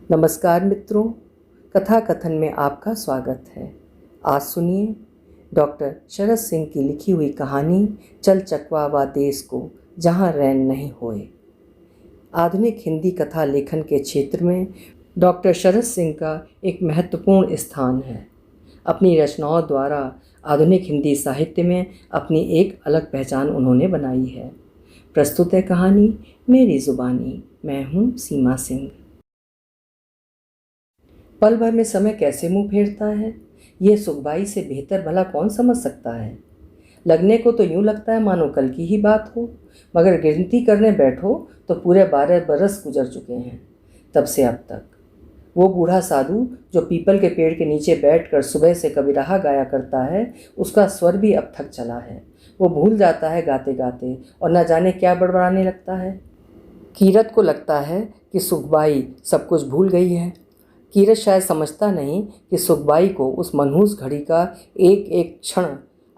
नमस्कार मित्रों, कथा कथन में आपका स्वागत है। आज सुनिए डॉक्टर शरद सिंह की लिखी हुई कहानी चल चकवा वा देश को जहाँ रैन नहीं होए। आधुनिक हिंदी कथा लेखन के क्षेत्र में डॉक्टर शरद सिंह का एक महत्वपूर्ण स्थान है। अपनी रचनाओं द्वारा आधुनिक हिंदी साहित्य में अपनी एक अलग पहचान उन्होंने बनाई है। प्रस्तुत है कहानी मेरी ज़ुबानी। मैं हूँ सीमा सिंह। पल भर में समय कैसे मुंह फेरता है, ये सुखबाई से बेहतर भला कौन समझ सकता है। लगने को तो यूँ लगता है मानो कल की ही बात हो, मगर गिनती करने बैठो तो पूरे 12 बरस गुजर चुके हैं तब से अब तक। वो बूढ़ा साधु जो पीपल के पेड़ के नीचे बैठकर सुबह से कबीरहा गाया करता है, उसका स्वर भी अब थक चला है। वो भूल जाता है गाते गाते और न जाने क्या बड़बड़ाने लगता है। कीरत को लगता है कि सुखबाई सब कुछ भूल गई है। कीरत शायद समझता नहीं कि सुखबाई को उस मनहूस घड़ी का एक एक क्षण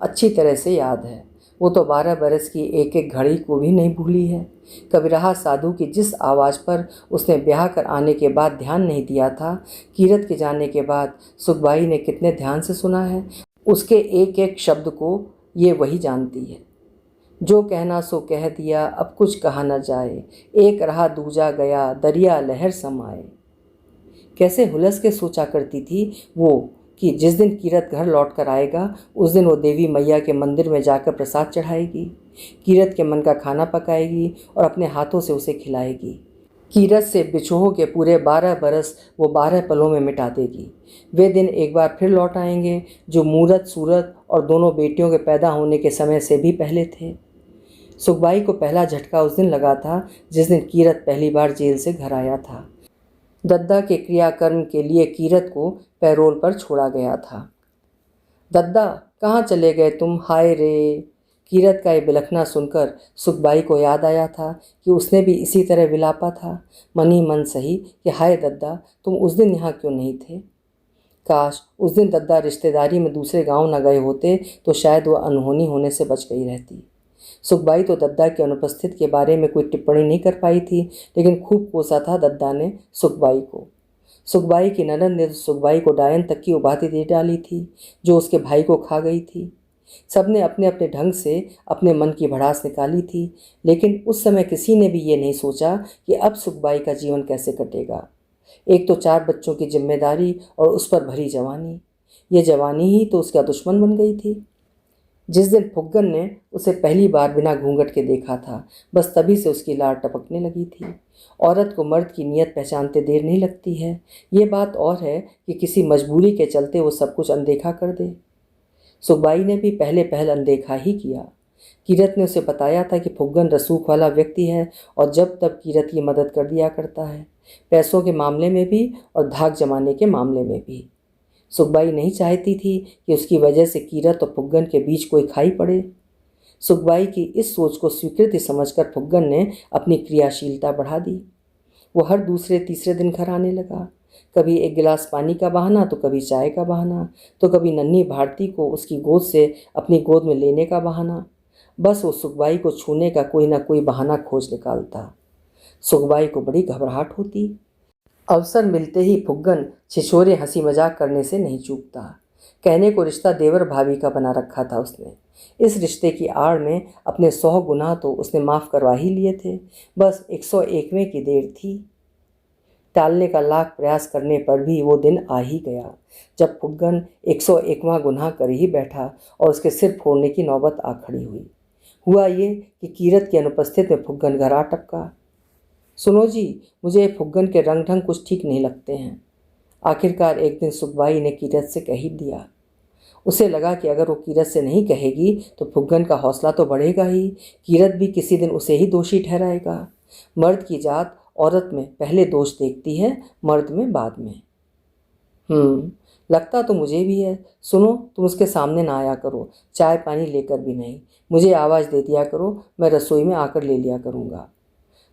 अच्छी तरह से याद है। वो तो 12 बरस की एक एक घड़ी को भी नहीं भूली है। कबीरहा साधु की जिस आवाज़ पर उसने ब्याह कर आने के बाद ध्यान नहीं दिया था, कीरत के जाने के बाद सुखबाई ने कितने ध्यान से सुना है। उसके एक एक शब्द को ये वही जानती है। जो कहना सो कह दिया, अब कुछ कहा न जाए, एक रहा दूजा गया, दरिया लहर समाए। कैसे हुलस के सोचा करती थी वो कि जिस दिन कीरत घर लौट कर आएगा उस दिन वो देवी मैया के मंदिर में जाकर प्रसाद चढ़ाएगी, कीरत के मन का खाना पकाएगी और अपने हाथों से उसे खिलाएगी। कीरत से बिछोह के पूरे 12 बरस वो 12 पलों में मिटा देगी। वे दिन एक बार फिर लौट आएंगे जो मूरत सूरत और दोनों बेटियों के पैदा होने के समय से भी पहले थे। सुखबाई को पहला झटका उस दिन लगा था जिस दिन कीरत पहली बार जेल से घर आया था। दद्दा के क्रियाकर्म के लिए कीरत को पैरोल पर छोड़ा गया था। दद्दा कहाँ चले गए तुम, हाय रे। कीरत का ये बिलखना सुनकर सुखबाई को याद आया था कि उसने भी इसी तरह विलापा था। मन ही मन सही कि हाय दद्दा, तुम उस दिन यहाँ क्यों नहीं थे। काश उस दिन दद्दा रिश्तेदारी में दूसरे गांव न गए होते तो शायद वह अनहोनी होने से बच गई रहती। सुखबाई तो दद्दा के अनुपस्थित के बारे में कोई टिप्पणी नहीं कर पाई थी, लेकिन खूब कोसा था दद्दा ने सुखबाई को। सुखबाई की ननद ने तो सुखबाई को डायन तक की उपाधि दे डाली थी जो उसके भाई को खा गई थी। सबने अपने अपने ढंग से अपने मन की भड़ास निकाली थी, लेकिन उस समय किसी ने भी ये नहीं सोचा कि अब सुखबाई का जीवन कैसे कटेगा। एक तो 4 बच्चों की जिम्मेदारी और उस पर भरी जवानी। ये जवानी ही तो उसका दुश्मन बन गई थी। जिस दिन फुग्गन ने उसे पहली बार बिना घूंघट के देखा था, बस तभी से उसकी लार टपकने लगी थी। औरत को मर्द की नीयत पहचानते देर नहीं लगती है। ये बात और है कि किसी मजबूरी के चलते वो सब कुछ अनदेखा कर दे। सुखबाई ने भी पहले पहल अनदेखा ही किया। कीरत ने उसे बताया था कि फुग्गन रसूख वाला व्यक्ति है और जब तब कीरत की मदद कर दिया करता है, पैसों के मामले में भी और धाक जमाने के मामले में भी। सुखबाई नहीं चाहती थी कि उसकी वजह से कीरत और फुग्गन के बीच कोई खाई पड़े। सुखबाई की इस सोच को स्वीकृति समझकर फुग्गन ने अपनी क्रियाशीलता बढ़ा दी। वो हर दूसरे तीसरे दिन घर आने लगा। कभी एक गिलास पानी का बहाना तो कभी चाय का बहाना, तो कभी नन्ही भारती को उसकी गोद से अपनी गोद में लेने का बहाना। बस वो सुखबाई को छूने का कोई ना कोई बहाना खोज निकालता। सुखबाई को बड़ी घबराहट होती। अवसर मिलते ही फुग्गन छिछोरे हंसी मजाक करने से नहीं चूकता। कहने को रिश्ता देवर भाभी का बना रखा था उसने। इस रिश्ते की आड़ में अपने 100 गुनाह तो उसने माफ़ करवा ही लिए थे, बस 101वें की देर थी। टालने का लाख प्रयास करने पर भी वो दिन आ ही गया जब फुग्गन 101वां गुनाह कर ही बैठा और उसके सिर फोड़ने की नौबत आ खड़ी हुई। हुआ ये कि कीरत की अनुपस्थित में फुग्गन घर आ टपका। सुनो जी, मुझे फुग्गन के रंग ढंग कुछ ठीक नहीं लगते हैं। आखिरकार एक दिन सुखबाई ने कीरत से कह ही दिया। उसे लगा कि अगर वो कीरत से नहीं कहेगी तो फुग्गन का हौसला तो बढ़ेगा ही, कीरत भी किसी दिन उसे ही दोषी ठहराएगा। मर्द की जात औरत में पहले दोष देखती है, मर्द में बाद में। लगता तो मुझे भी है। सुनो, तुम उसके सामने ना आया करो, चाय पानी लेकर भी नहीं। मुझे आवाज़ दे दिया करो, मैं रसोई में आकर ले लिया करूँगा।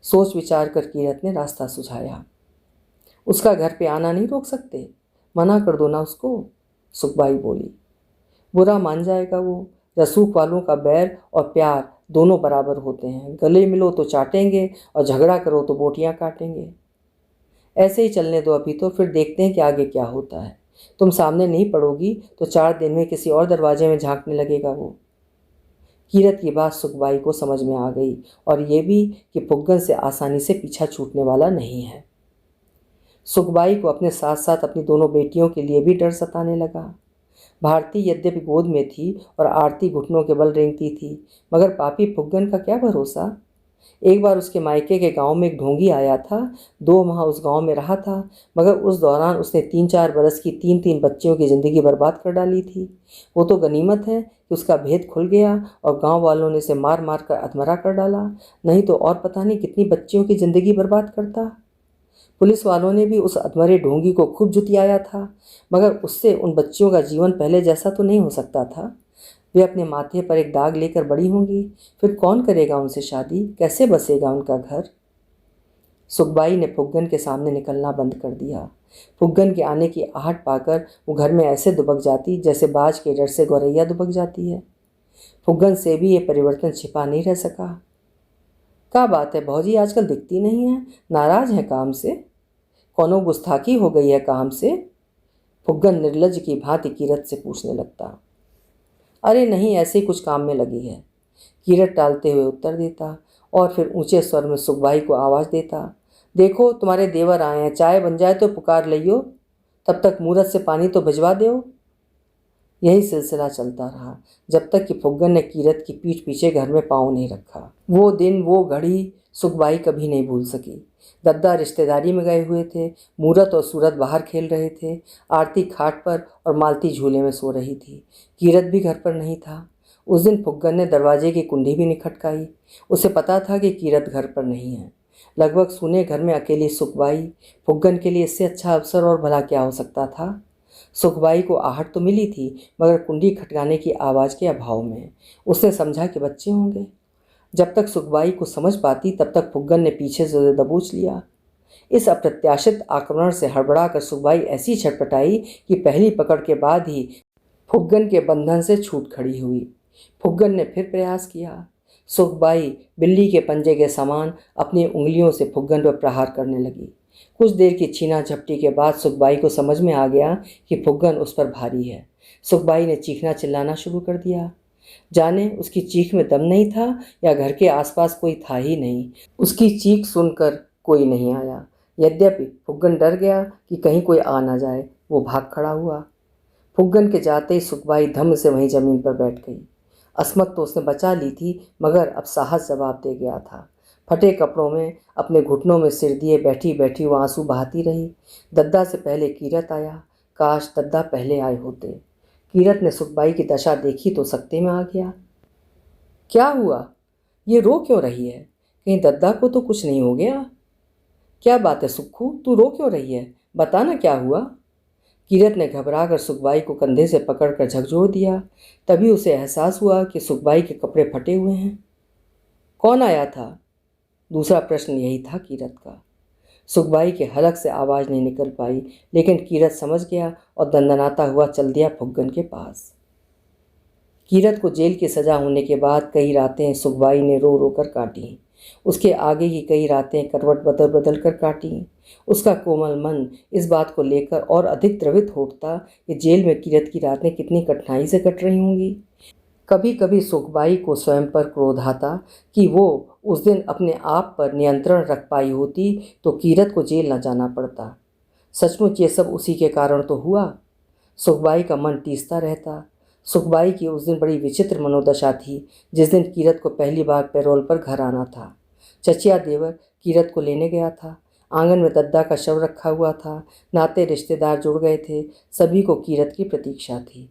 सोच विचार कर कीरत ने रास्ता सुझाया। उसका घर पे आना नहीं रोक सकते, मना कर दो ना उसको, सुखबाई बोली। बुरा मान जाएगा वो। रसूख वालों का बैर और प्यार दोनों बराबर होते हैं। गले मिलो तो चाटेंगे और झगड़ा करो तो बोटियां काटेंगे। ऐसे ही चलने दो अभी तो, फिर देखते हैं कि आगे क्या होता है। तुम सामने नहीं पड़ोगी तो 4 दिन में किसी और दरवाजे में झांकने लगेगा वो। कीरत की बात सुखबाई को समझ में आ गई, और ये भी कि फुग्गन से आसानी से पीछा छूटने वाला नहीं है। सुखबाई को अपने साथ साथ अपनी दोनों बेटियों के लिए भी डर सताने लगा। भारती यद्यपि गोद में थी और आरती घुटनों के बल रेंगती थी, मगर पापी फुग्गन का क्या भरोसा। एक बार उसके मायके के गांव में एक ढोंगी आया था, 2 माह उस गांव में रहा था, मगर उस दौरान उसने 3-4 बरस की 3-3 बच्चियों की ज़िंदगी बर्बाद कर डाली थी। वो तो गनीमत है कि उसका भेद खुल गया और गांव वालों ने उसे मार मार कर अधमरा कर डाला, नहीं तो और पता नहीं कितनी बच्चियों की ज़िंदगी बर्बाद करता। पुलिस वालों ने भी उस अधमरे ढोंगी को खूब जुतियाया था, मगर उससे उन बच्चियों का जीवन पहले जैसा तो नहीं हो सकता था। वे अपने माथे पर एक दाग लेकर बड़ी होंगी, फिर कौन करेगा उनसे शादी, कैसे बसेगा उनका घर। सुखबाई ने फुग्गन के सामने निकलना बंद कर दिया। फुग्गन के आने की आहट पाकर वो घर में ऐसे दुबक जाती जैसे बाज के डर से गौरैया दुबक जाती है। फुग्गन से भी ये परिवर्तन छिपा नहीं रह सका। क्या बात है भौजी, आजकल दिखती नहीं है, नाराज है काम से? कौनो गुस्ताखी हो गई है काम से? फुग्गन निर्लज की भांति कीरत से पूछने लगता। अरे नहीं, ऐसे ही कुछ काम में लगी है, कीरत टालते हुए उत्तर देता, और फिर ऊंचे स्वर में सुखबाई को आवाज़ देता। देखो तुम्हारे देवर आए हैं, चाय बन जाए तो पुकार लियो, तब तक मूरत से पानी तो भिजवा दो। यही सिलसिला चलता रहा जब तक कि फुग्गन ने कीरत की पीठ पीछे घर में पाँव नहीं रखा। वो दिन वो घड़ी सुखबाई कभी नहीं भूल सकी। दद्दा रिश्तेदारी में गए हुए थे, मूरत और सूरत बाहर खेल रहे थे, आरती खाट पर और मालती झूले में सो रही थी। कीरत भी घर पर नहीं था। उस दिन फुग्गन ने दरवाजे की कुंडी भी नहीं खटकाई। उसे पता था कि कीरत घर पर नहीं है। लगभग सूने घर में अकेली सुखबाई, फुग्गन के लिए इससे अच्छा अवसर और भला क्या हो सकता था। सुखबाई को आहट तो मिली थी, मगर कुंडी खटकाने की आवाज़ के अभाव में। उसने समझा कि बच्चे होंगे। जब तक सुखबाई को समझ पाती तब तक फुग्गन ने पीछे से दबोच लिया। इस अप्रत्याशित आक्रमण से हड़बड़ा कर सुखबाई ऐसी छटपटाई कि पहली पकड़ के बाद ही फुग्गन के बंधन से छूट खड़ी हुई। फुग्गन ने फिर प्रयास किया। सुखबाई बिल्ली के पंजे के समान अपनी उंगलियों से फुग्गन पर प्रहार करने लगी। कुछ देर की छीना झपटी के बाद सुखबाई को समझ में आ गया कि फुग्गन उस पर भारी है। सुखबाई ने चीखना चिल्लाना शुरू कर दिया। जाने उसकी चीख में दम नहीं था या घर के आसपास कोई था ही नहीं, उसकी चीख सुनकर कोई नहीं आया। यद्यपि फुग्गन डर गया कि कहीं कोई आ ना जाए, वो भाग खड़ा हुआ। फुग्गन के जाते ही सुखबाई धम्म से वहीं ज़मीन पर बैठ गई। असमत तो उसने बचा ली थी, मगर अब साहस जवाब दे गया था। फटे कपड़ों में अपने घुटनों में सिर दिए बैठी बैठी वो आंसू बहाती रही। दद्दा से पहले कीरत आया, काश दद्दा पहले आए होते। कीरत ने सुखबाई की दशा देखी तो सकते में आ गया। क्या हुआ, ये रो क्यों रही है? कहीं दद्दा को तो कुछ नहीं हो गया? क्या बात है सुक्खू, तू रो क्यों रही है? बता ना क्या हुआ। कीरत ने घबरा कर सुखबाई को कंधे से पकड़कर झकझोर दिया। तभी उसे एहसास हुआ कि सुखबाई के कपड़े फटे हुए हैं। कौन आया था? दूसरा प्रश्न यही था कीरत का। सुखबाई के हलक से आवाज़ नहीं निकल पाई, लेकिन कीरत समझ गया और दंदनाता हुआ चल दिया फुग्गन के पास। कीरत को जेल की सज़ा होने के बाद कई रातें सुखबाई ने रो रो कर काटी। उसके आगे की कई रातें करवट बदल बदल कर काटी। उसका कोमल मन इस बात को लेकर और अधिक द्रवित होता कि जेल में कीरत की रातें कितनी कठिनाई से कट रही होंगी। कभी कभी सुखबाई को स्वयं पर क्रोध आता कि वो उस दिन अपने आप पर नियंत्रण रख पाई होती तो कीरत को जेल न जाना पड़ता। सचमुच ये सब उसी के कारण तो हुआ। सुखबाई का मन टीसता रहता। सुखबाई की उस दिन बड़ी विचित्र मनोदशा थी जिस दिन कीरत को पहली बार पैरोल पर घर आना था। चचिया देवर कीरत को लेने गया था। आंगन में दद्दा का शव रखा हुआ था। नाते रिश्तेदार जुड़ गए थे। सभी को कीरत की प्रतीक्षा थी।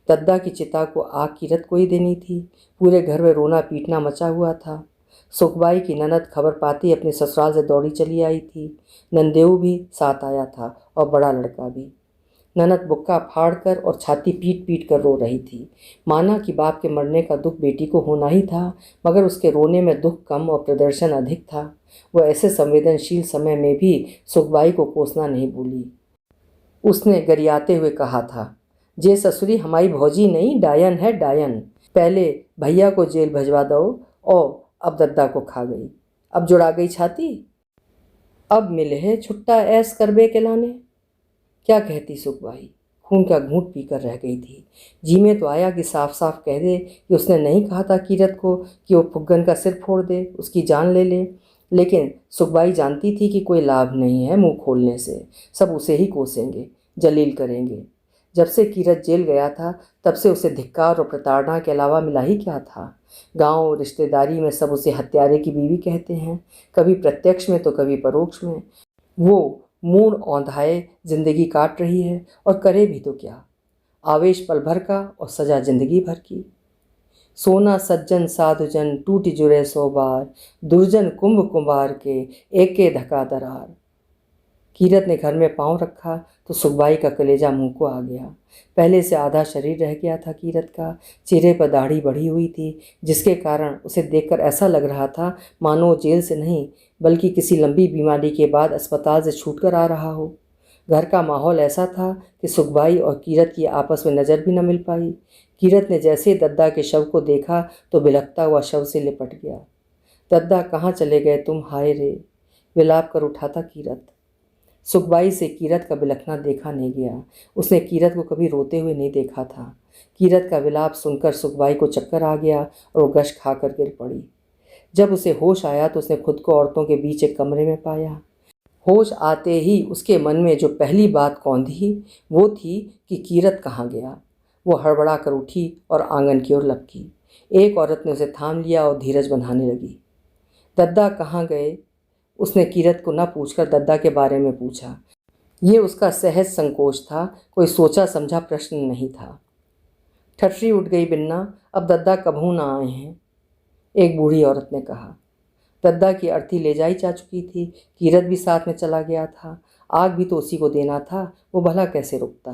दद्दा की चिता को आग कीरत को ही देनी थी। पूरे घर में रोना पीटना मचा हुआ था। सुखबाई की ननद खबर पाती अपने ससुराल से दौड़ी चली आई थी। नंदेऊ भी साथ आया था और बड़ा लड़का भी। ननद बुक्का फाड़ कर और छाती पीट पीट कर रो रही थी। माना कि बाप के मरने का दुख बेटी को होना ही था, मगर उसके रोने में दुख कम और प्रदर्शन अधिक था। वह ऐसे संवेदनशील समय में भी सुखबाई को कोसना नहीं भूली। उसने गरियाते हुए कहा था, जे ससुरी हमारी भौजी नहीं, डायन है डायन। पहले भैया को जेल भिजवा दो और अब दद्दा को खा गई, अब जुड़ा गई छाती। अब मिले है छुट्टा ऐस करबे के लाने। क्या कहती सुखबाई, खून का घूंट पीकर रह गई थी। जी में तो आया कि साफ साफ कह दे कि उसने नहीं कहा था कीरत को कि वो फुग्गन का सिर फोड़ दे, उसकी जान ले ले। लेकिन सुखबाई जानती थी कि कोई लाभ नहीं है मुंह खोलने से, सब उसे ही कोसेंगे, जलील करेंगे। जब से कीरत जेल गया था तब से उसे धिक्कार और प्रताड़ना के अलावा मिला ही क्या था। गांव रिश्तेदारी में सब उसे हत्यारे की बीवी कहते हैं, कभी प्रत्यक्ष में तो कभी परोक्ष में। वो मूड औंधाए जिंदगी काट रही है, और करे भी तो क्या। आवेश पल भर का और सजा जिंदगी भर की। सोना सज्जन साधुजन टूट जुड़े 100 बार, दुर्जन कुंभ कुंभार के एके धका दरार। कीरत ने घर में पांव रखा तो सुखबाई का कलेजा मुंह को आ गया। पहले से आधा शरीर रह गया था कीरत का, चेहरे पर दाढ़ी बढ़ी हुई थी, जिसके कारण उसे देखकर ऐसा लग रहा था मानो जेल से नहीं बल्कि किसी लंबी बीमारी के बाद अस्पताल से छूटकर आ रहा हो। घर का माहौल ऐसा था कि सुखबाई और कीरत की आपस में नज़र भी न मिल पाई। कीरत ने जैसे ही दद्दा के शव को देखा तो बिलखता हुआ शव से लिपट गया। दद्दा कहाँ चले गए तुम, हाय रे, विलाप कर उठा था कीरत। सुखबाई से कीरत का बिलखना देखा नहीं गया। उसने कीरत को कभी रोते हुए नहीं देखा था। कीरत का विलाप सुनकर सुखबाई को चक्कर आ गया और वो गश खाकर गिर पड़ी। जब उसे होश आया तो उसने खुद को औरतों के बीच एक कमरे में पाया। होश आते ही उसके मन में जो पहली बात कौंधी वो थी कि कीरत कहाँ गया। वो हड़बड़ा कर उठी और आंगन की ओर लपकी। एक औरत ने उसे थाम लिया और धीरज बंधाने लगी। दद्दा कहाँ गए, उसने कीरत को न पूछकर दद्दा के बारे में पूछा। ये उसका सहज संकोच था, कोई सोचा समझा प्रश्न नहीं था। ठठरी उठ गई बिन्ना, अब दद्दा कभू ना आए हैं, एक बूढ़ी औरत ने कहा। दद्दा की अर्थी ले जाई जा चुकी थी, कीरत भी साथ में चला गया था। आग भी तो उसी को देना था, वो भला कैसे रुकता।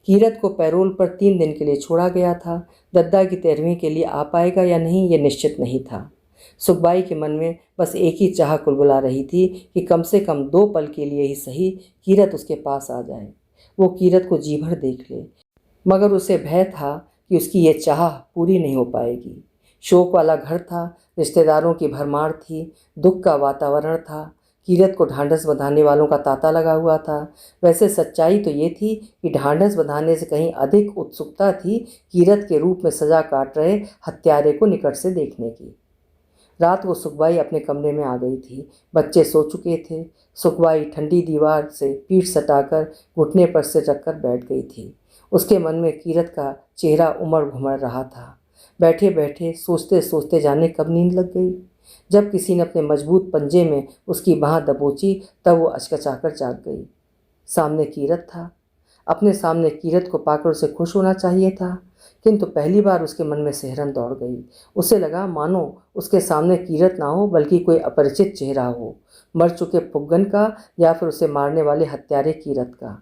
कीरत को पैरोल पर 3 दिन के लिए छोड़ा गया था। दद्दा की 13वीं के लिए आ पाएगा या नहीं ये निश्चित नहीं था। सुखबाई के मन में बस एक ही चाह कुलबुला रही थी कि कम से कम 2 पल के लिए ही सही कीरत उसके पास आ जाए, वो कीरत को जी भर देख ले। मगर उसे भय था कि उसकी ये चाह पूरी नहीं हो पाएगी। शोक वाला घर था, रिश्तेदारों की भरमार थी, दुख का वातावरण था, कीरत को ढांढस बंधाने वालों का तांता लगा हुआ था। वैसे सच्चाई तो ये थी कि ढांढस बंधाने से कहीं अधिक उत्सुकता थी कीरत के रूप में सजा काट रहे हत्यारे को निकट से देखने की। रात को सुखबाई अपने कमरे में आ गई थी। बच्चे सो चुके थे। सुखबाई ठंडी दीवार से पीठ सटाकर घुटने पर सिर रखकर बैठ गई थी। उसके मन में कीरत का चेहरा उमड़ घुमड़ रहा था। बैठे बैठे सोचते सोचते जाने कब नींद लग गई। जब किसी ने अपने मजबूत पंजे में उसकी बाँह दबोची तब वो अचकचाकर जाग गई। सामने कीरत था। अपने सामने कीरत को पाकर उसे खुश होना चाहिए था, किंतु पहली बार उसके मन में सिहरन दौड़ गई। उसे लगा मानो उसके सामने कीरत ना हो बल्कि कोई अपरिचित चेहरा हो, मर चुके फुग्गन का या फिर उसे मारने वाले हत्यारे कीरत का।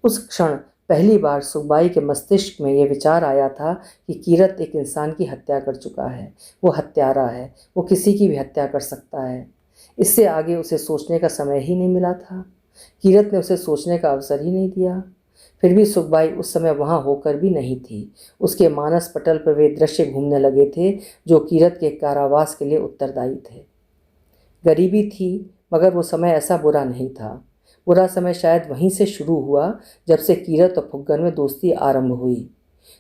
उस क्षण पहली बार सुखबाई के मस्तिष्क में यह विचार आया था कि कीरत एक इंसान की हत्या कर चुका है, वो हत्यारा है, वो किसी की भी हत्या कर सकता है। इससे आगे उसे सोचने का समय ही नहीं मिला था। कीरत ने उसे सोचने का अवसर ही नहीं दिया। फिर भी सुखबाई उस समय वहाँ होकर भी नहीं थी। उसके मानस पटल पर वे दृश्य घूमने लगे थे जो कीरत के कारावास के लिए उत्तरदायी थे। गरीबी थी मगर वो समय ऐसा बुरा नहीं था। बुरा समय शायद वहीं से शुरू हुआ जब से कीरत और फुग्गन में दोस्ती आरंभ हुई।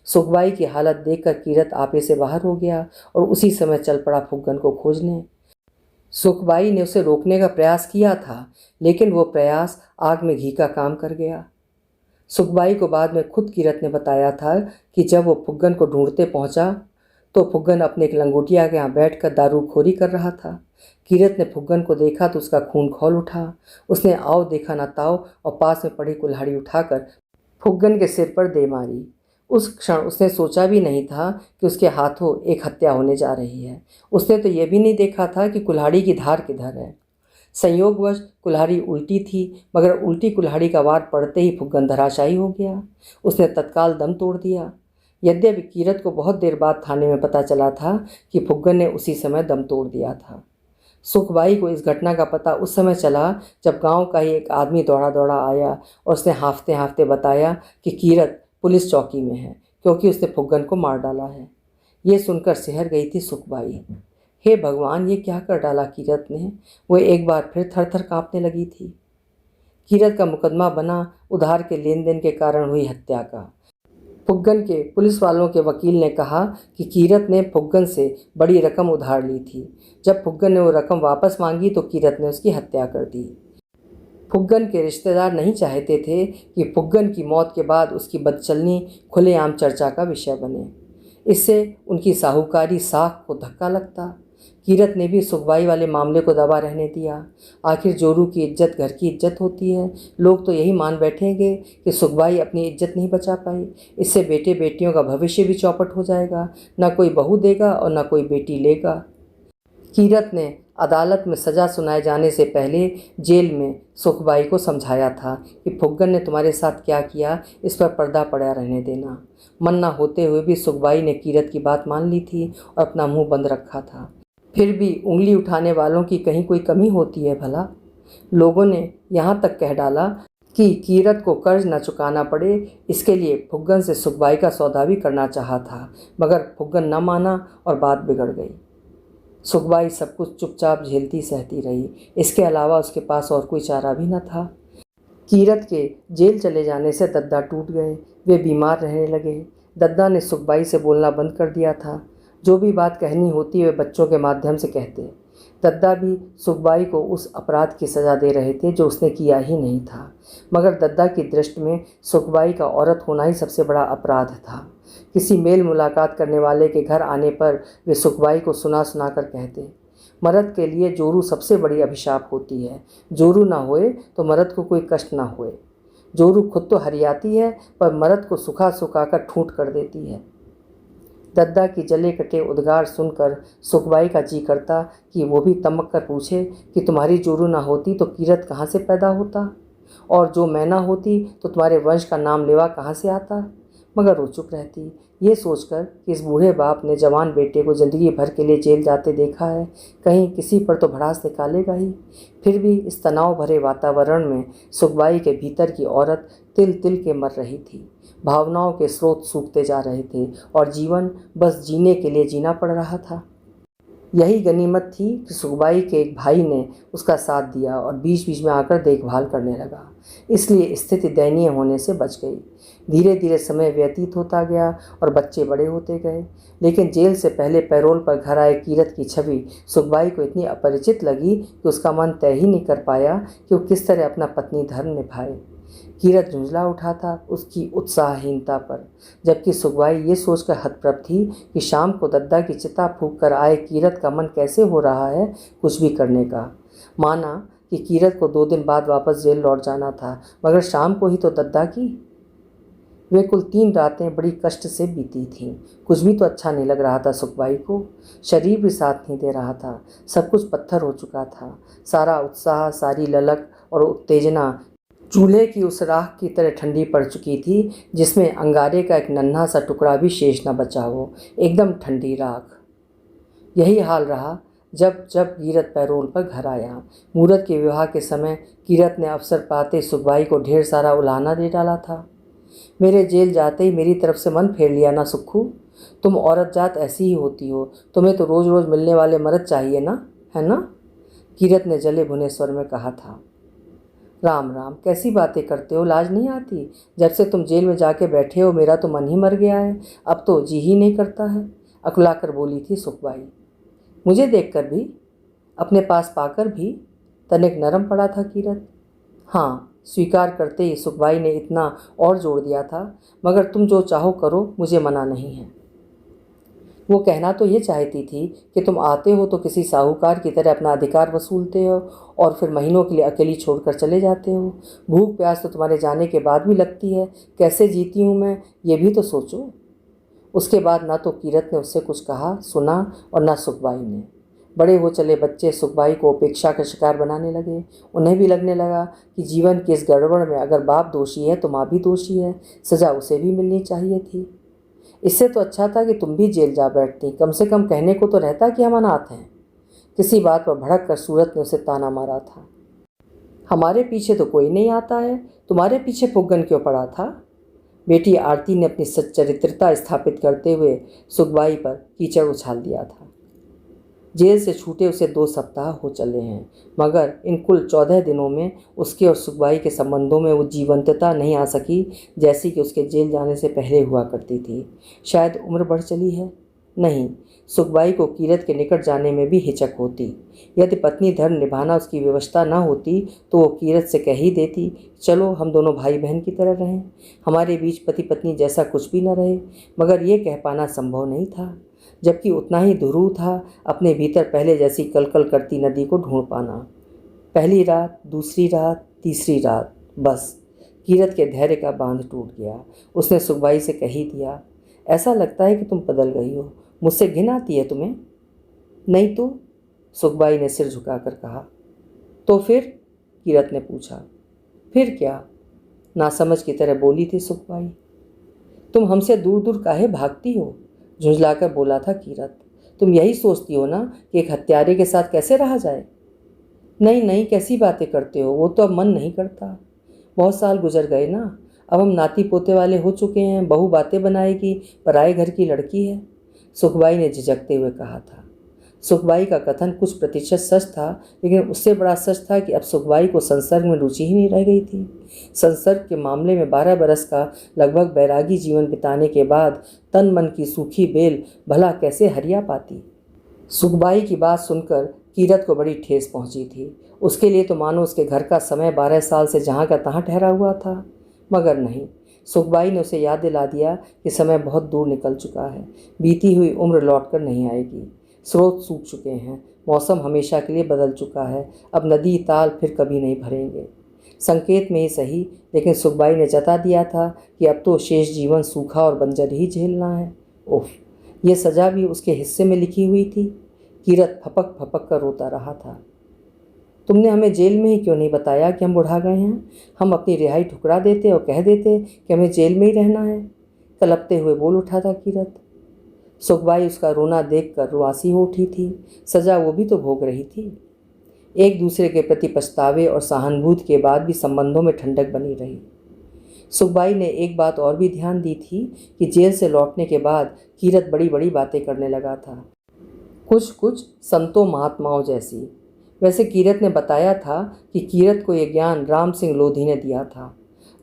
सुखबाई की हालत देखकर कीरत आपे से बाहर हो गया और उसी समय चल पड़ा फुग्गन को खोजने। सुखबाई ने उसे रोकने का प्रयास किया था, लेकिन वो प्रयास आग में घी का काम कर गया। सुखबाई को बाद में खुद कीरत ने बताया था कि जब वो फुग्गन को ढूंढते पहुंचा तो फुग्गन अपने एक लंगोटिया के यहाँ बैठकर दारूखोरी कर रहा था। कीरत ने फुग्गन को देखा तो उसका खून खौल उठा। उसने आओ देखा ना ताओ और पास में पड़ी कुल्हाड़ी उठाकर फुग्गन के सिर पर दे मारी। उस क्षण उसने सोचा भी नहीं था कि उसके हाथों एक हत्या होने जा रही है। उसने तो यह भी नहीं देखा था कि कुल्हाड़ी की धार किधर है। संयोगवश कुल्हाड़ी उल्टी थी, मगर उल्टी कुल्हाड़ी का वार पड़ते ही फुग्गन धराशायी हो गया। उसने तत्काल दम तोड़ दिया। यद्यपि कीरत को बहुत देर बाद थाने में पता चला था कि फुग्गन ने उसी समय दम तोड़ दिया था। सुखबाई को इस घटना का पता उस समय चला जब गांव का ही एक आदमी दौड़ा दौड़ा आया और उसने हाँफते हाँफते बताया कि कीरत पुलिस चौकी में है क्योंकि उसने फुग्गन को मार डाला है। ये सुनकर सिहर गई थी सुखबाई। हे भगवान, ये क्या कर डाला कीरत ने। वो एक बार फिर थर थर काँपने लगी थी। कीरत का मुकदमा बना उधार के लेन देन के कारण हुई हत्या का। फुग्गन के पुलिस वालों के वकील ने कहा कि कीरत ने फुग्गन से बड़ी रकम उधार ली थी। जब फुग्गन ने वो रकम वापस मांगी तो कीरत ने उसकी हत्या कर दी। फुग्गन के रिश्तेदार नहीं चाहते थे कि फुग्गन की मौत के बाद उसकी बदचलनी खुलेआम चर्चा का विषय बने। इससे उनकी साहूकारी साख को धक्का लगता। कीरत ने भी सुखबाई वाले मामले को दबा रहने दिया। आखिर जोरू की इज्जत घर की इज्जत होती है। लोग तो यही मान बैठेंगे कि सुखबाई अपनी इज्जत नहीं बचा पाई। इससे बेटे बेटियों का भविष्य भी चौपट हो जाएगा। न कोई बहू देगा और न कोई बेटी लेगा। कीरत ने अदालत में सज़ा सुनाए जाने से पहले जेल में सुखबाई को समझाया था कि फुग्गन ने तुम्हारे साथ क्या किया इस पर पर्दा पड़ा रहने देना। मन न होते हुए भी सुखबाई ने कीरत की बात मान ली थी और अपना मुंह बंद रखा था। फिर भी उंगली उठाने वालों की कहीं कोई कमी होती है भला। लोगों ने यहाँ तक कह डाला कि कीरत को कर्ज न चुकाना पड़े, इसके लिए फुग्गन से सुखबाई का सौदा भी करना चाहा था, मगर फुग्गन न माना और बात बिगड़ गई। सुखबाई सब कुछ चुपचाप झेलती सहती रही। इसके अलावा उसके पास और कोई चारा भी न था। कीरत के जेल चले जाने से दद्दा टूट गए। वे बीमार रहने लगे। दद्दा ने सुखबाई से बोलना बंद कर दिया था। जो भी बात कहनी होती वे बच्चों के माध्यम से कहते। दद्दा भी सुखबाई को उस अपराध की सज़ा दे रहे थे जो उसने किया ही नहीं था, मगर दद्दा की दृष्टि में सुखबाई का औरत होना ही सबसे बड़ा अपराध था। किसी मेल मुलाकात करने वाले के घर आने पर वे सुखबाई को सुना सुना कर कहते, मर्द के लिए जोरू सबसे बड़ी अभिशाप होती है। जोरू ना होए तो मर्द को कोई कष्ट ना होए। जोरू खुद तो हरियाती है पर मर्द को सुखा सुखा कर ठूंठ कर देती है। दद्दा की जले कटे उद्गार सुनकर सुखबाई का जी करता कि वो भी तमक कर पूछे कि तुम्हारी जोरू ना होती तो कीरत कहाँ से पैदा होता, और जो मैं ना होती तो तुम्हारे वंश का नाम लेवा कहाँ से आता। मगर वो चुप रहती। ये सोचकर कि इस बूढ़े बाप ने जवान बेटे को ज़िंदगी भर के लिए जेल जाते देखा है, कहीं किसी पर तो भड़ास निकालेगा ही। फिर भी इस तनाव भरे वातावरण में सुखबाई के भीतर की औरत तिल तिल के मर रही थी। भावनाओं के स्रोत सूखते जा रहे थे और जीवन बस जीने के लिए जीना पड़ रहा था। यही गनीमत थी कि सुखबाई के एक भाई ने उसका साथ दिया और बीच बीच में आकर देखभाल करने लगा, इसलिए स्थिति दयनीय होने से बच गई। धीरे धीरे समय व्यतीत होता गया और बच्चे बड़े होते गए, लेकिन जेल से पहले पैरोल पर घर आए कीरत की छवि सुखबाई को इतनी अपरिचित लगी कि उसका मन तय ही नहीं कर पाया कि वो किस तरह अपना पत्नी धर्म निभाए। कीरत झुंझला उठा था उसकी उत्साहहीनता पर, जबकि सुखबाई ये सोचकर हतप्रभ थी कि शाम को दद्दा की चिता फूंक कर आए कीरत का मन कैसे हो रहा है कुछ भी करने का। माना कि कीरत को 2 दिन बाद वापस जेल लौट जाना था, मगर शाम को ही तो दद्दा की। वे कुल 3 रातें बड़ी कष्ट से बीती थीं। कुछ भी तो अच्छा नहीं लग रहा था सुखबाई को। शरीर भी साथ नहीं दे रहा था। सब कुछ पत्थर हो चुका था। सारा उत्साह, सारी ललक और उत्तेजना चूल्हे की उस राख की तरह ठंडी पड़ चुकी थी जिसमें अंगारे का एक नन्हा सा टुकड़ा भी शेष न बचा हो। एकदम ठंडी राख। यही हाल रहा जब जब कीरत पैरोल पर घर आया। मुहूर्त के विवाह के समय कीरत ने अवसर पाते सुखबाई को ढेर सारा उलाहना दे डाला था। मेरे जेल जाते ही मेरी तरफ से मन फेर लिया ना सुक्खू। तुम औरत जात ऐसी ही होती हो। तुम्हें तो रोज़ रोज़ मिलने वाले मर्द चाहिए ना, है ना? कीरत ने जले भुने स्वर में कहा था। राम राम, कैसी बातें करते हो, लाज नहीं आती? जब से तुम जेल में जाके बैठे हो मेरा तो मन ही मर गया है। अब तो जी ही नहीं करता है, अकुलाकर बोली थी सुखबाई। मुझे देखकर भी, अपने पास पाकर भी? तनिक नरम पड़ा था कीरत। हाँ, स्वीकार करते ही सुखबाई ने इतना और जोड़ दिया था, मगर तुम जो चाहो करो, मुझे मना नहीं है। वो कहना तो ये चाहती थी कि तुम आते हो तो किसी साहूकार की तरह अपना अधिकार वसूलते हो और फिर महीनों के लिए अकेली छोड़कर चले जाते हो। भूख प्यास तो तुम्हारे जाने के बाद भी लगती है। कैसे जीती हूँ मैं, ये भी तो सोचो। उसके बाद ना तो कीरत ने उससे कुछ कहा सुना और ना सुखबाई ने। बड़े हो चले बच्चे सुखबाई को उपेक्षा का शिकार बनाने लगे। उन्हें भी लगने लगा कि जीवन की इस गड़बड़ में अगर बाप दोषी है तो माँ भी दोषी है। सज़ा उसे भी मिलनी चाहिए थी। इससे तो अच्छा था कि तुम भी जेल जा बैठती, कम से कम कहने को तो रहता कि हम अनाथ हैं। किसी बात पर भड़क कर सूरत ने उसे ताना मारा था। हमारे पीछे तो कोई नहीं आता है, तुम्हारे पीछे फुग्गन क्यों पड़ा था? बेटी आरती ने अपनी सच्चरित्रता स्थापित करते हुए सुखबाई पर कीचड़ उछाल दिया था। जेल से छूटे उसे 2 सप्ताह हो चले हैं, मगर इन कुल 14 दिनों में उसके और सुखबाई के संबंधों में वो जीवंतता नहीं आ सकी जैसी कि उसके जेल जाने से पहले हुआ करती थी। शायद उम्र बढ़ चली है? नहीं, सुखबाई को कीरत के निकट जाने में भी हिचक होती। यदि पत्नी धर्म निभाना उसकी व्यवस्था न होती तो वो कीरत से कह ही देती, चलो हम दोनों भाई बहन की तरह रहें, हमारे बीच पति पत्नी जैसा कुछ भी न रहे। मगर ये कह पाना संभव नहीं था, जबकि उतना ही दुरूह था अपने भीतर पहले जैसी कलकल करती नदी को ढूंढ पाना। पहली रात, दूसरी रात, तीसरी रात, बस कीरत के धैर्य का बांध टूट गया। उसने सुखबाई से कह ही दिया, ऐसा लगता है कि तुम बदल गई हो, मुझसे घिन आती है तुम्हें? नहीं तो, सुखबाई ने सिर झुकाकर कहा। तो फिर? कीरत ने पूछा। फिर क्या? नासमझ की तरह बोली थी सुखबाई। तुम हमसे दूर दूर काहे भागती हो? झुंझलाकर बोला था कीरत। तुम यही सोचती हो ना कि एक हत्यारे के साथ कैसे रहा जाए? नहीं नहीं, कैसी बातें करते हो, वो तो अब मन नहीं करता। बहुत साल गुजर गए ना, अब हम नाती पोते वाले हो चुके हैं, बहू बातें बनाएगी, पराए घर की लड़की है, सुखबाई ने झिझकते हुए कहा था। सुखबाई का कथन कुछ प्रतिशत सच था, लेकिन उससे बड़ा सच था कि अब सुखबाई को संसर्ग में रुचि ही नहीं रह गई थी। संसर्ग के मामले में 12 बरस का लगभग बैरागी जीवन बिताने के बाद तन मन की सूखी बेल भला कैसे हरिया पाती। सुखबाई की बात सुनकर कीरत को बड़ी ठेस पहुंची थी। उसके लिए तो मानो उसके घर का समय 12 साल से जहाँ का तहाँ ठहरा हुआ था, मगर नहीं। सुखबाई ने उसे याद दिला दिया कि समय बहुत दूर निकल चुका है, बीती हुई उम्र लौटकर नहीं आएगी, स्रोत सूख चुके हैं, मौसम हमेशा के लिए बदल चुका है, अब नदी ताल फिर कभी नहीं भरेंगे। संकेत में ही सही, लेकिन सुखबाई ने जता दिया था कि अब तो शेष जीवन सूखा और बंजर ही झेलना है। उफ, ये सज़ा भी उसके हिस्से में लिखी हुई थी। कीरत फपक फपक कर रोता रहा था। तुमने हमें जेल में ही क्यों नहीं बताया कि हम बुढ़ा गए हैं? हम अपनी रिहाई ठुकरा देते और कह देते कि हमें जेल में ही रहना है, कलपते हुए बोल उठा था कीरत। सुखबाई उसका रोना देखकर रुआसी हो उठी थी। सज़ा वो भी तो भोग रही थी। एक दूसरे के प्रति पछतावे और सहानुभूति के बाद भी संबंधों में ठंडक बनी रही। सुखबाई ने एक बात और भी ध्यान दी थी कि जेल से लौटने के बाद कीरत बड़ी बड़ी बातें करने लगा था, कुछ कुछ संतों महात्माओं जैसी। वैसे कीरत ने बताया था कि कीरत को यह ज्ञान राम सिंह लोधी ने दिया था।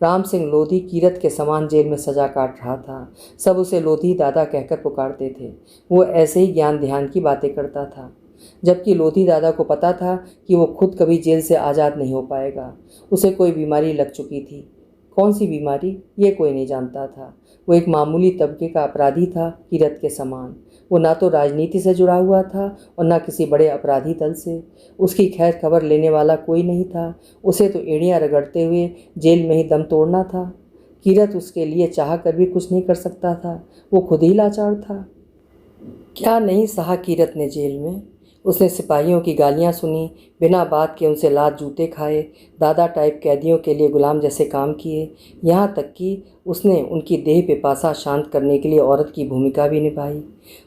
राम सिंह लोधी कीरत के समान जेल में सजा काट रहा था। सब उसे लोधी दादा कहकर पुकारते थे। वो ऐसे ही ज्ञान ध्यान की बातें करता था, जबकि लोधी दादा को पता था कि वो खुद कभी जेल से आज़ाद नहीं हो पाएगा। उसे कोई बीमारी लग चुकी थी। कौन सी बीमारी, ये कोई नहीं जानता था। वो एक मामूली तबके का अपराधी था, कीरत के समान। वो ना तो राजनीति से जुड़ा हुआ था और ना किसी बड़े अपराधी दल से। उसकी खैर खबर लेने वाला कोई नहीं था। उसे तो एड़ियाँ रगड़ते हुए जेल में ही दम तोड़ना था। कीरत उसके लिए चाह कर भी कुछ नहीं कर सकता था। वो खुद ही लाचार था। क्या नहीं सहा कीरत ने जेल में। उसने सिपाहियों की गालियाँ सुनी, बिना बात के उनसे लात जूते खाए, दादा टाइप कैदियों के लिए गुलाम जैसे काम किए, यहाँ तक कि उसने उनकी देह पिपासा शांत करने के लिए औरत की भूमिका भी निभाई।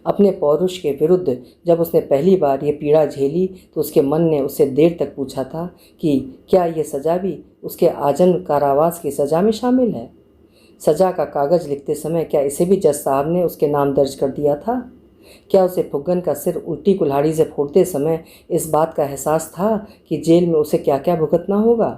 अपने पौरुष के विरुद्ध जब उसने पहली बार ये पीड़ा झेली तो उसके मन ने उससे देर तक पूछा था कि क्या ये सज़ा भी उसके आजन्म कारावास की सज़ा में शामिल है। सज़ा का कागज़ लिखते समय क्या इसे भी जज साहब ने उसके नाम दर्ज कर दिया था? क्या उसे फुग्गन का सिर उल्टी कुल्हाड़ी से फोड़ते समय इस बात का एहसास था कि जेल में उसे क्या क्या भुगतना होगा?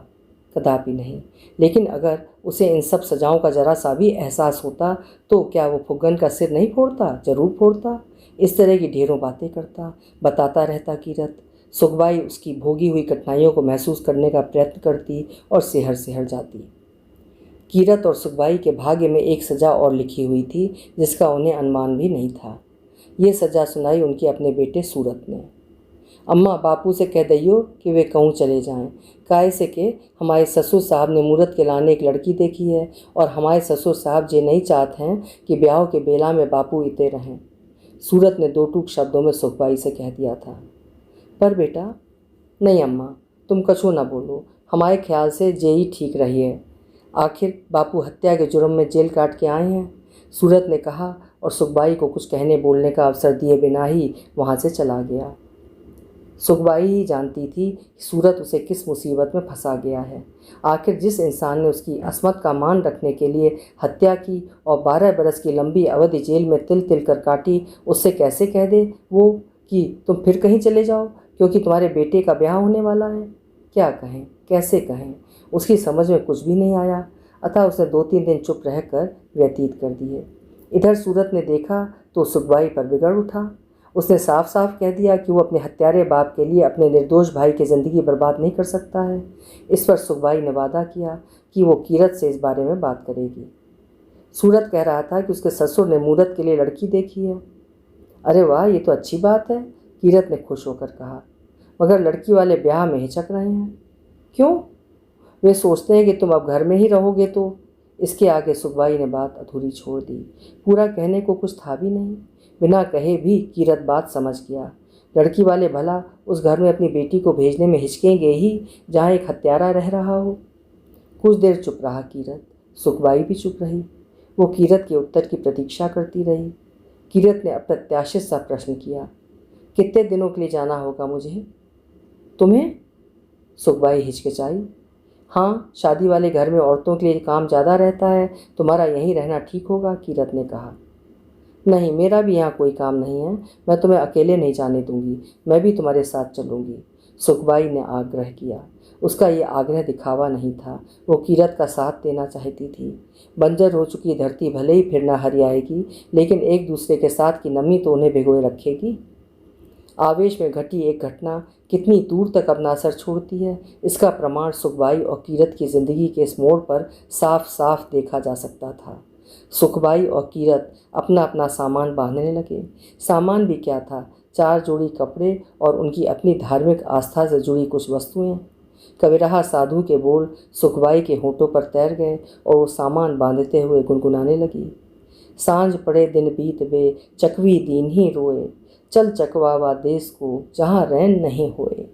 कदापि नहीं। लेकिन अगर उसे इन सब सजाओं का जरा सा भी एहसास होता तो क्या वो फुग्गन का सिर नहीं फोड़ता? जरूर फोड़ता। इस तरह की ढेरों बातें करता, बताता रहता कीरत। सुखबाई उसकी भोगी हुई कठिनाइयों को महसूस करने का प्रयत्न करती और सिहर सिहर जाती। कीरत और सुखबाई के भाग्य में एक सज़ा और लिखी हुई थी जिसका उन्हें अनुमान भी नहीं था। ये सज़ा सुनाई उनके अपने बेटे सूरत ने। अम्मा, बापू से कह दियो कि वे कहूँ चले जाएं, काहे से के हमारे ससुर साहब ने मूरत के लाने एक लड़की देखी है और हमारे ससुर साहब ये नहीं चाहते हैं कि ब्याह के बेला में बापू इते रहें। सूरत ने दो टूक शब्दों में सुखबाई से कह दिया था। पर बेटा, नहीं अम्मा, तुम कछु ना बोलो, हमारे ख्याल से जे ही ठीक रही है। आखिर बापू हत्या के जुर्म में जेल काट के आए हैं, सूरत ने कहा और सुखबाई को कुछ कहने बोलने का अवसर दिए बिना ही वहाँ से चला गया। सुखबाई ही जानती थी कि सूरत उसे किस मुसीबत में फंसा गया है। आखिर जिस इंसान ने उसकी असमत का मान रखने के लिए हत्या की और 12 बरस की लंबी अवधि जेल में तिल तिल कर काटी, उससे कैसे कह दे वो कि तुम फिर कहीं चले जाओ क्योंकि तुम्हारे बेटे का ब्याह होने वाला है। क्या कहें, कैसे कहें, उसकी समझ में कुछ भी नहीं आया। अतः उसने 2-3 दिन चुप रहकर व्यतीत कर दिए। इधर सूरत ने देखा तो सुखबाई पर बिगड़ उठा। उसने साफ साफ कह दिया कि वो अपने हत्यारे बाप के लिए अपने निर्दोष भाई की ज़िंदगी बर्बाद नहीं कर सकता है। इस पर सुखबाई ने वादा किया कि वो कीरत से इस बारे में बात करेगी। सूरत कह रहा था कि उसके ससुर ने मूरत के लिए लड़की देखी है। अरे वाह, ये तो अच्छी बात है, कीरत ने खुश होकर कहा। मगर लड़की वाले ब्याह में हिचक रहे हैं। क्यों? वे सोचते हैं कि तुम अब घर में ही रहोगे तो। इसके आगे सुखबाई ने बात अधूरी छोड़ दी। पूरा कहने को कुछ था भी नहीं। बिना कहे भी कीरत बात समझ गया। लड़की वाले भला उस घर में अपनी बेटी को भेजने में हिचकेंगे ही जहाँ एक हत्यारा रह रहा हो। कुछ देर चुप रहा कीरत। सुखबाई भी चुप रही। वो कीरत के उत्तर की प्रतीक्षा करती रही। कीरत ने अप्रत्याशित सा प्रश्न किया, कितने दिनों के लिए जाना होगा मुझे? तुम्हें? सुखबाई हिचकिचाई। हाँ, शादी वाले घर में औरतों के लिए काम ज़्यादा रहता है, तुम्हारा यहीं रहना ठीक होगा, कीरत ने कहा। नहीं, मेरा भी यहाँ कोई काम नहीं है, मैं तुम्हें अकेले नहीं जाने दूंगी, मैं भी तुम्हारे साथ चलूँगी, सुखबाई ने आग्रह किया। उसका ये आग्रह दिखावा नहीं था, वो कीरत का साथ देना चाहती थी। बंजर हो चुकी धरती भले ही फिर न हरियाएगी, लेकिन एक दूसरे के साथ की नमी तो उन्हें भिगोए रखेगी। आवेश में घटी एक घटना कितनी दूर तक अपना असर छोड़ती है, इसका प्रमाण सुखबाई और कीरत की ज़िंदगी के इस मोड़ पर साफ साफ देखा जा सकता था। सुखबाई और कीरत अपना अपना सामान बांधने लगे। सामान भी क्या था, 4 जोड़ी कपड़े और उनकी अपनी धार्मिक आस्था से जुड़ी कुछ वस्तुएं। कबीरहा साधु के बोल सुखबाई के होठों पर तैर गए और वो सामान बांधते हुए गुनगुनाने लगी। सांझ पड़े दिन बीत बे, चकवी दीन ही रोए, चल चकवावा देश को जहाँ रैन नहीं होए।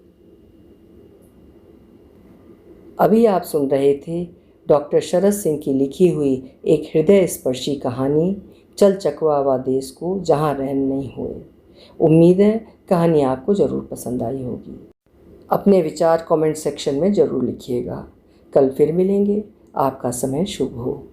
अभी आप सुन रहे थे डॉक्टर शरद सिंह की लिखी हुई एक हृदय स्पर्शी कहानी, चल चकवावा देश को जहाँ रैन नहीं होए। उम्मीद है कहानी आपको ज़रूर पसंद आई होगी। अपने विचार कमेंट सेक्शन में ज़रूर लिखिएगा। कल फिर मिलेंगे। आपका समय शुभ हो।